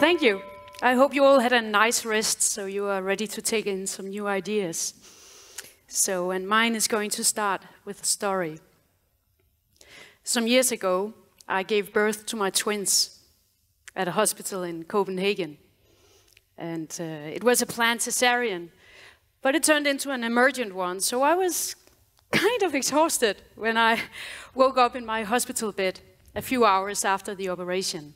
Thank you. I hope you all had a nice rest, so you are ready to take in some new ideas. And mine is going to start with a story. Some years ago, I gave birth to my twins at a hospital in Copenhagen. And it was a planned cesarean, but it turned into an emergent one, so I was kind of exhausted when I woke up in my hospital bed a few hours after the operation.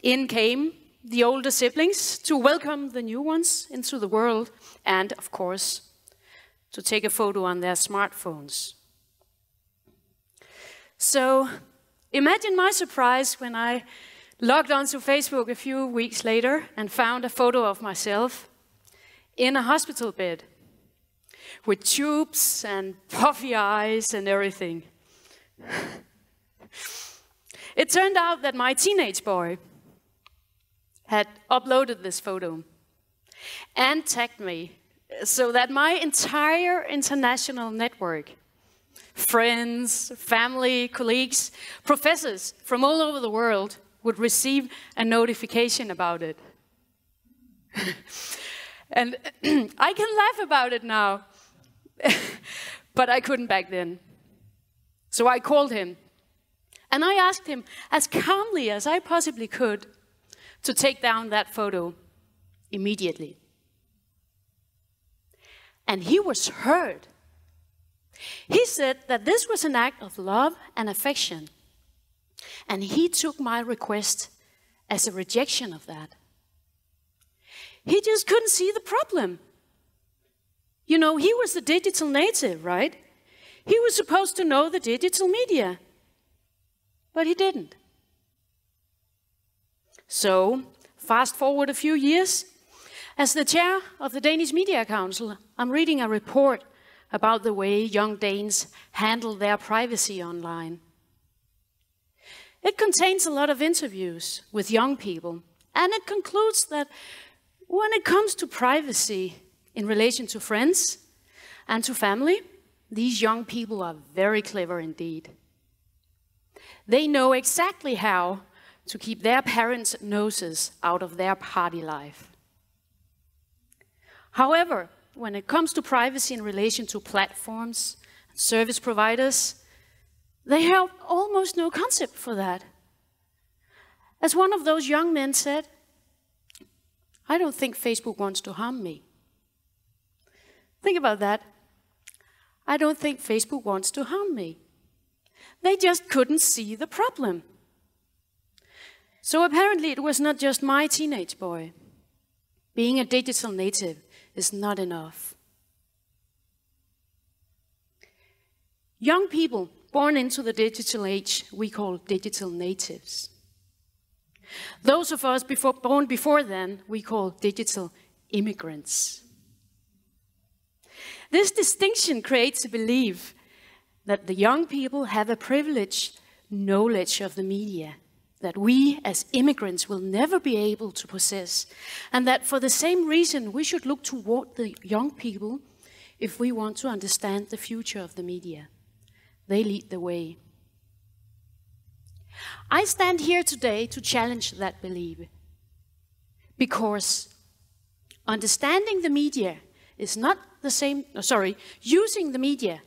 In came the older siblings to welcome the new ones into the world and, of course, to take a photo on their smartphones. So imagine my surprise when I logged onto Facebook a few weeks later and found a photo of myself in a hospital bed with tubes and puffy eyes and everything. It turned out that my teenage boy had uploaded this photo and tagged me so that my entire international network, friends, family, colleagues, professors from all over the world would receive a notification about it. And I can laugh about it now, but I couldn't back then. So I called him and I asked him as calmly as I possibly could to take down that photo immediately. And he was heard. He said that this was an act of love and affection, and he took my request as a rejection of that. He just couldn't see the problem. You know, he was the digital native, right? He was supposed to know the digital media, but he didn't. So, fast forward a few years, as the chair of the Danish Media Council, I'm reading a report about the way young Danes handle their privacy online. It contains a lot of interviews with young people, and it concludes that when it comes to privacy in relation to friends and to family, these young people are very clever indeed. They know exactly how to keep their parents' noses out of their party life. However, when it comes to privacy in relation to platforms and service providers, they have almost no concept for that. As one of those young men said, "I don't think Facebook wants to harm me." Think about that. I don't think Facebook wants to harm me. They just couldn't see the problem. So apparently it was not just my teenage boy. Being a digital native is not enough. Young people born into the digital age, we call digital natives. Those of us born before then, we call digital immigrants. This distinction creates a belief that the young people have a privileged knowledge of the media that we as immigrants will never be able to possess, and that for the same reason we should look toward the young people if we want to understand the future of the media. They lead the way. I stand here today to challenge that belief, because understanding the media is not the same, using the media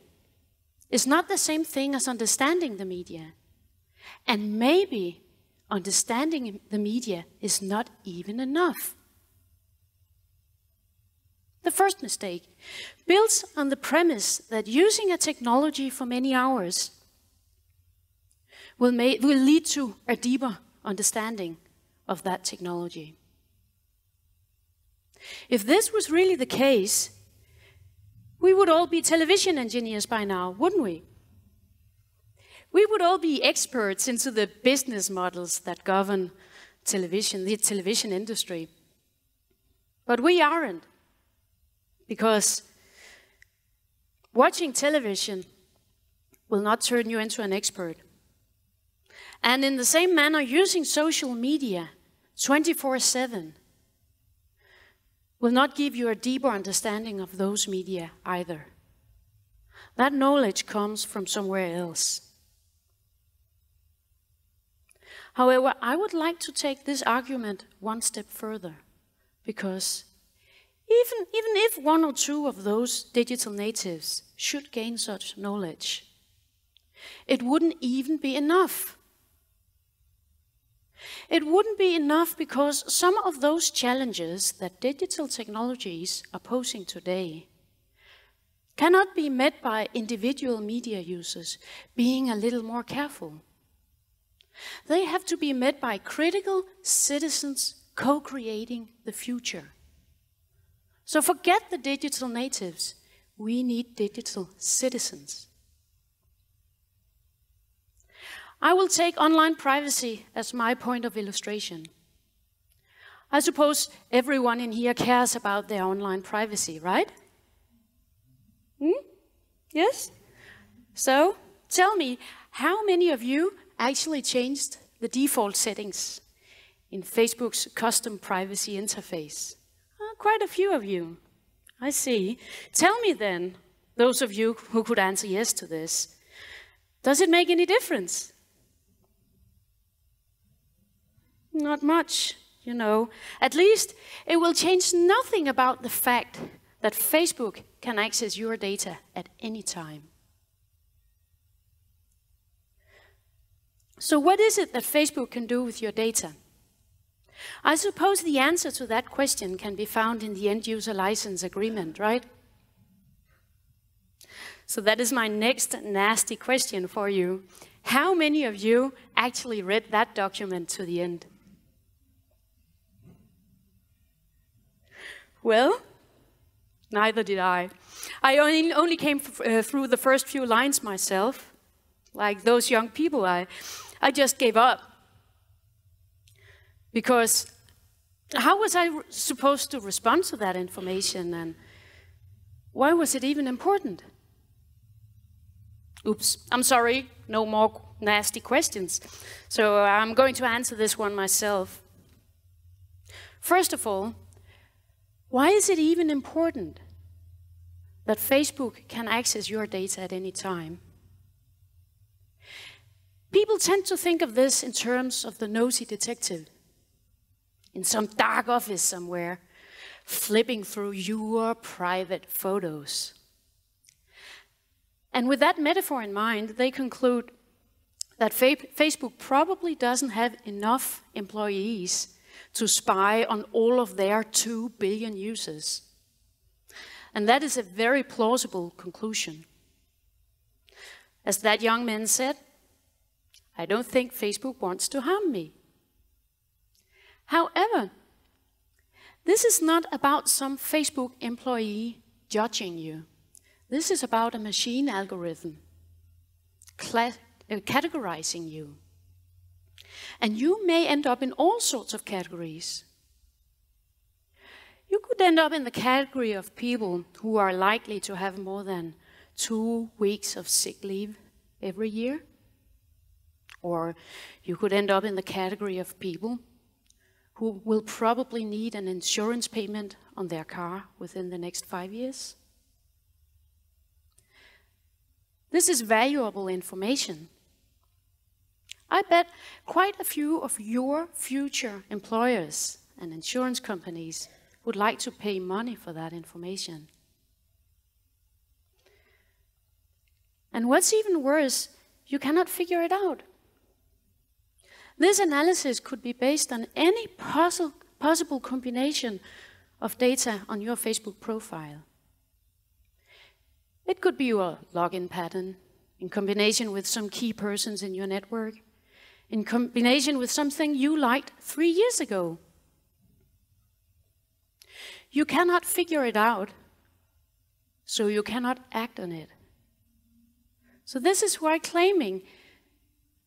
is not the same thing as understanding the media. And maybe understanding the media is not even enough. The first mistake builds on the premise that using a technology for many hours will lead to a deeper understanding of that technology. If this was really the case, we would all be television engineers by now, wouldn't we? We would all be experts into the business models that govern television, the television industry. But we aren't, because watching television will not turn you into an expert. And in the same manner, using social media 24/7 will not give you a deeper understanding of those media either. That knowledge comes from somewhere else. However, I would like to take this argument one step further, because even if one or two of those digital natives should gain such knowledge, it wouldn't even be enough. It wouldn't be enough because some of those challenges that digital technologies are posing today cannot be met by individual media users being a little more careful. They have to be met by critical citizens co-creating the future. So forget the digital natives. We need digital citizens. I will take online privacy as my point of illustration. I suppose everyone in here cares about their online privacy, right? Yes? So, tell me, how many of you actually changed the default settings in Facebook's custom privacy interface? Quite a few of you. I see. Tell me then, those of you who could answer yes to this, does it make any difference? Not much, you know. At least it will change nothing about the fact that Facebook can access your data at any time. So what is it that Facebook can do with your data? I suppose the answer to that question can be found in the end-user license agreement, right? So that is my next nasty question for you. How many of you actually read that document to the end? Well, neither did I. I only came through the first few lines myself. Like those young people, I just gave up. Because how was I supposed to respond to that information, and why was it even important? Oops, I'm sorry, no more nasty questions. So I'm going to answer this one myself. First of all, why is it even important that Facebook can access your data at any time? People tend to think of this in terms of the nosy detective in some dark office somewhere, flipping through your private photos. And with that metaphor in mind, they conclude that Facebook probably doesn't have enough employees to spy on all of their 2 billion users. And that is a very plausible conclusion. As that young man said, I don't think Facebook wants to harm me. However, this is not about some Facebook employee judging you. This is about a machine algorithm categorizing you. And you may end up in all sorts of categories. You could end up in the category of people who are likely to have more than 2 weeks of sick leave every year. Or you could end up in the category of people who will probably need an insurance payment on their car within the next 5 years. This is valuable information. I bet quite a few of your future employers and insurance companies would like to pay money for that information. And what's even worse, you cannot figure it out. This analysis could be based on any possible combination of data on your Facebook profile. It could be your login pattern in combination with some key persons in your network, in combination with something you liked 3 years ago. You cannot figure it out, so you cannot act on it. So this is why claiming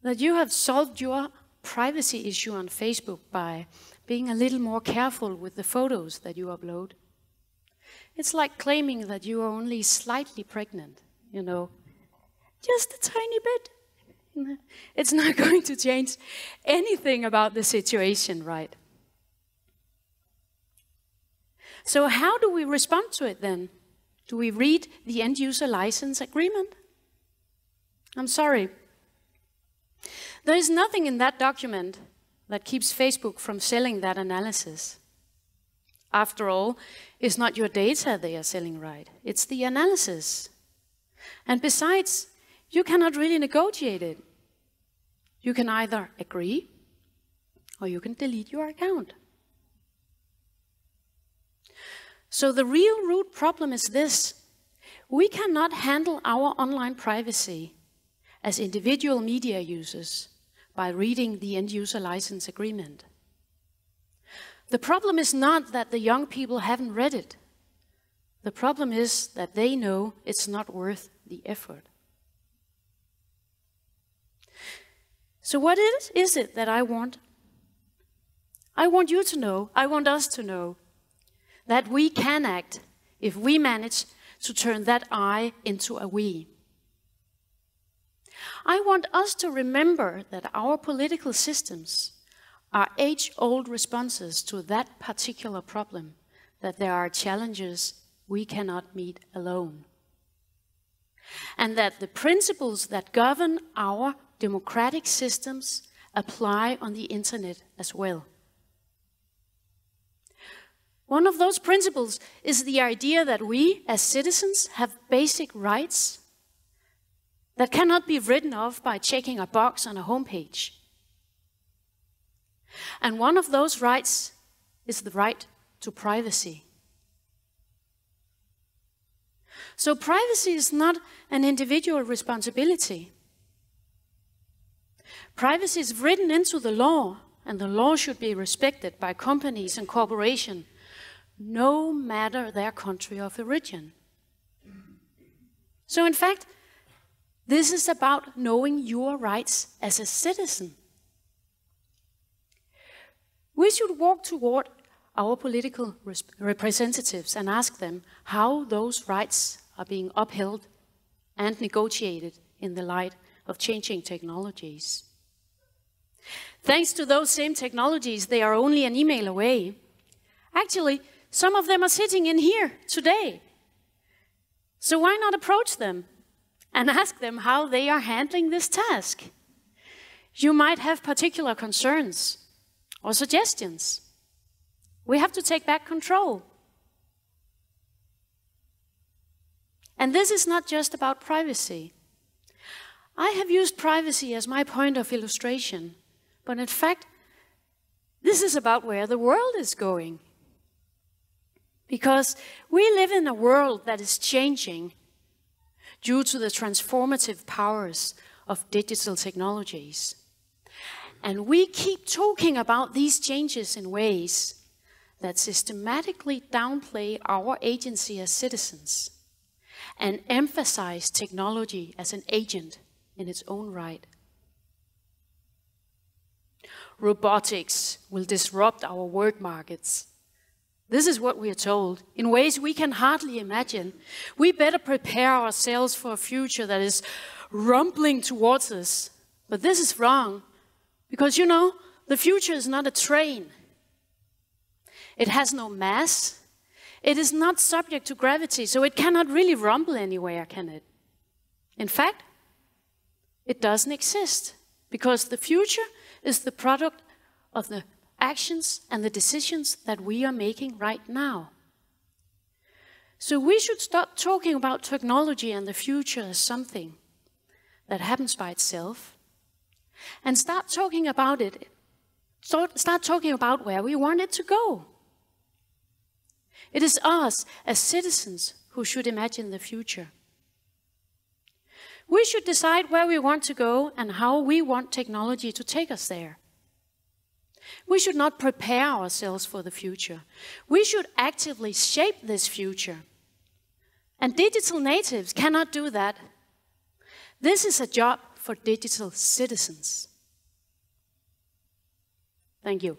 that you have solved your privacy issue on Facebook by being a little more careful with the photos that you upload. It's like claiming that you are only slightly pregnant, you know, just a tiny bit. It's not going to change anything about the situation, right? So how do we respond to it then? Do we read the end-user license agreement? I'm sorry. There is nothing in that document that keeps Facebook from selling that analysis. After all, it's not your data they are selling, right? It's the analysis. And besides, you cannot really negotiate it. You can either agree or you can delete your account. So the real root problem is this. We cannot handle our online privacy as individual media users by reading the end-user license agreement. The problem is not that the young people haven't read it. The problem is that they know it's not worth the effort. So what is it that I want? I want you to know, I want us to know, that we can act if we manage to turn that I into a we. I want us to remember that our political systems are age-old responses to that particular problem, that there are challenges we cannot meet alone. And that the principles that govern our democratic systems apply on the internet as well. One of those principles is the idea that we, as citizens, have basic rights that cannot be written off by checking a box on a homepage. And one of those rights is the right to privacy. So privacy is not an individual responsibility. Privacy is written into the law, and the law should be respected by companies and corporations, no matter their country of origin. So in fact, this is about knowing your rights as a citizen. We should walk toward our political representatives and ask them how those rights are being upheld and negotiated in the light of changing technologies. Thanks to those same technologies, they are only an email away. Actually, some of them are sitting in here today. So why not approach them and ask them how they are handling this task? You might have particular concerns or suggestions. We have to take back control. And this is not just about privacy. I have used privacy as my point of illustration, but in fact, this is about where the world is going. Because we live in a world that is changing due to the transformative powers of digital technologies. And we keep talking about these changes in ways that systematically downplay our agency as citizens and emphasize technology as an agent in its own right. Robotics will disrupt our work markets. This is what we are told, in ways we can hardly imagine. We better prepare ourselves for a future that is rumbling towards us. But this is wrong, because you know, the future is not a train. It has no mass. It is not subject to gravity, so it cannot really rumble anywhere, can it? In fact, it doesn't exist, because the future is the product of the actions and the decisions that we are making right now. So we should stop talking about technology and the future as something that happens by itself, and start talking about it. Start talking about where we want it to go. It is us as citizens who should imagine the future. We should decide where we want to go and how we want technology to take us there. We should not prepare ourselves for the future. We should actively shape this future. And digital natives cannot do that. This is a job for digital citizens. Thank you.